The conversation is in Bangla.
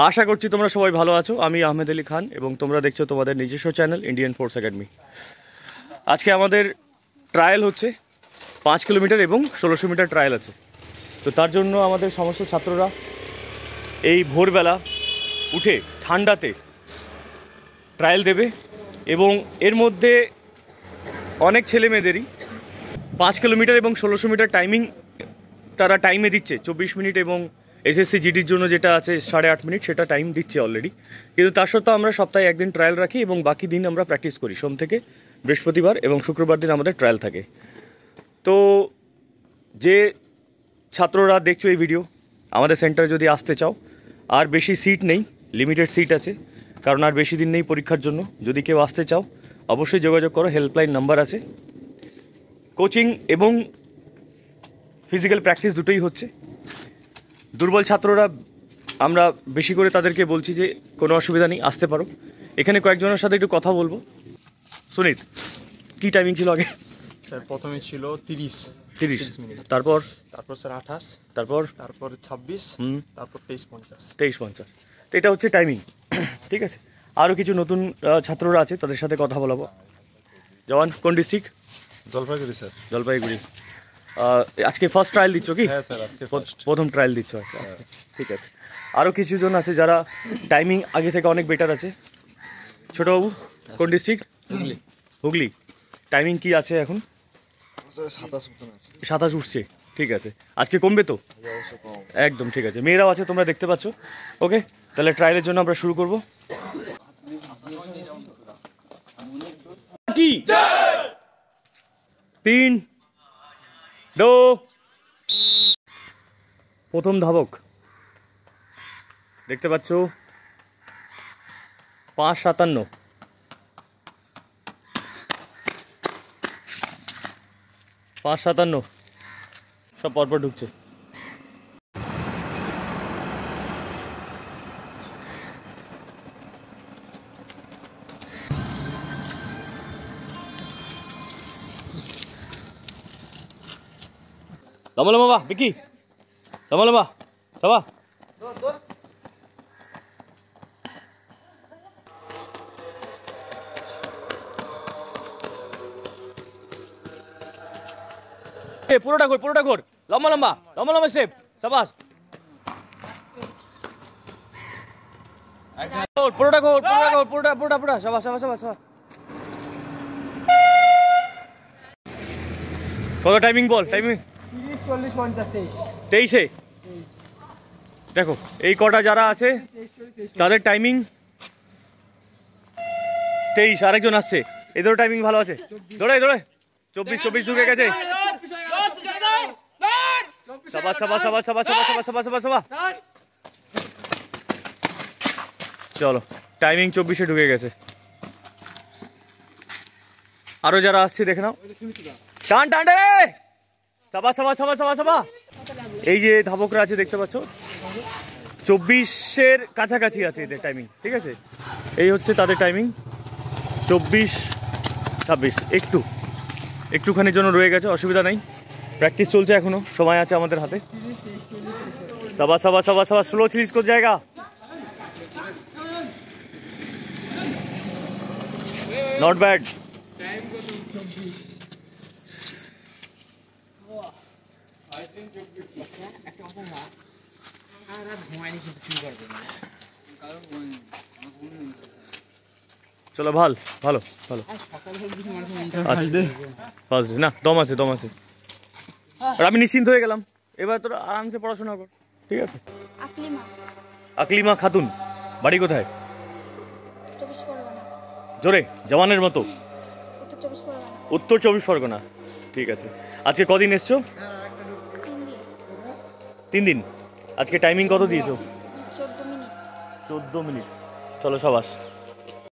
আশা করছি তোমরা সবাই ভালো আছো। আমি আহমেদ আলী খান এবং তোমরা দেখছো তোমাদের নিজস্ব চ্যানেল ইন্ডিয়ান ফোর্স একাডেমি। আজকে আমাদের ট্রায়াল হচ্ছে 5 কিলোমিটার এবং 1600 মিটার ট্রায়াল আছে। তো তার জন্য আমাদের সমস্ত ছাত্ররা এই ভোরবেলা উঠে ঠান্ডাতে ট্রায়াল দেবে এবং এর মধ্যে অনেক ছেলে মেয়েদেরই 5 কিলোমিটার এবং 1600 মিটার টাইমিং তারা টাইমে দিচ্ছে 24 মিনিট এবং এসএসসি জিডির জন্য যেটা আছে 8.5 মিনিট সেটা টাইম দিচ্ছে অলরেডি। কিন্তু তার সত্ত্বেও আমরা সপ্তাহে একদিন ট্রায়াল রাখি এবং বাকি দিন আমরা প্র্যাকটিস করি। সোম থেকে বৃহস্পতিবার এবং শুক্রবার দিন আমাদের ট্রায়াল থাকে। তো যে ছাত্ররা দেখছো এই ভিডিও, আমাদের সেন্টারে যদি আসতে চাও, আর বেশি সিট নেই, লিমিটেড সিট আছে, কারণ আর বেশি দিন নেই পরীক্ষার জন্য। যদি কেউ আসতে চাও অবশ্যই যোগাযোগ করো, হেল্পলাইন নাম্বার আছে। কোচিং এবং ফিজিক্যাল প্র্যাকটিস দুটোই হচ্ছে। দুর্বল ছাত্ররা আমরা বেশি করে তাদেরকে বলছি যে কোনো অসুবিধা নেই, আসতে পারো। এখানে কয়েকজনের সাথে একটু কথা বলবো। সুনীত, কী টাইমিং ছিল আগে? স্যার প্রথমে ছিল 30 মিনিট, তারপর স্যার 28, তারপর 26, তারপর 23:50। তো এটা হচ্ছে টাইমিং, ঠিক আছে। আরও কিছু নতুন ছাত্ররা আছে, তাদের সাথে কথা বলাবো। জওয়ান, কোন ডিস্ট্রিক্ট? জলপাইগুড়ি স্যার। জলপাইগুড়ি। আজকে ফার্স্ট ট্রায়াল দিচ্ছ কি? হ্যাঁ স্যার, আজকে প্রথম ট্রায়াল দিচ্ছ আজকে, ঠিক আছে। আরও কিছুজন আছে যারা টাইমিং আগে থেকে অনেক বেটার আছে। ছোটবাবু, কোন ডিস্ট্রিক্ট? হুগলি। টাইমিং কি আছে এখন? 27 উঠছে, ঠিক আছে। আজকে কমবে তো? একদম ঠিক আছে। মেয়েরাও আছে, তোমরা দেখতে পাচ্ছ। ওকে, তাহলে ট্রায়ালের জন্য আমরা শুরু করব। কি 3 2 প্রথম ধাবক দেখতে পাচ্ছ 5:57, 5:57 সব পরপর ঢুকছে। লম্বা লম্বা বা বিকি, লম্বা লম্বা সবা। পুরোটা ঘোর, লম্বা লম্বা শেপ, সাবাস। পুরোটা ঘোর, পুরোটা সাবাস। কত টাইমিং বল? টাইমিং 30, 40, 50, 23-এ। দেখো এই কটা যারা আছে তাদের টাইমিং 23। আরেকজন আসছে, এদেরও টাইমিং ভালো আছে। দৌড়ে 24 ঢুকে গেছে। চলো, টাইমিং 24-এ ঢুকে গেছে। আরো যারা আসছে দেখে নাও। টান রে, সাবা। এই যে ধাবকরা আছে দেখতে পাচ্ছ, 24-এর কাছাকাছি আছে এদের টাইমিং, ঠিক আছে। এই হচ্ছে তাদের টাইমিং 24, 26। একটুখানির জন্য রয়ে গেছে, অসুবিধা নেই। প্র্যাকটিস চলছে, এখনো সময় আছে আমাদের হাতে। সাবা স্লো ছিলিস কোন জায়গা? Not bad. চলো, ভালো। না, দম আছে। আর আমি নিশ্চিন্ত হয়ে গেলাম। এবার তোরা আরামসে পড়াশোনা কর, ঠিক আছে। আকলিমা খাতুন, বাড়ি কোথায়? জোরে, জওয়ানের মতো। উত্তর 24 পরগনা, ঠিক আছে। আজকে কদিন এসছো? 3 দিন। আজকে টাইমিং কত দিয়েছো? 14 মিনিট। 14 মিনিট। চলো, সাবাস।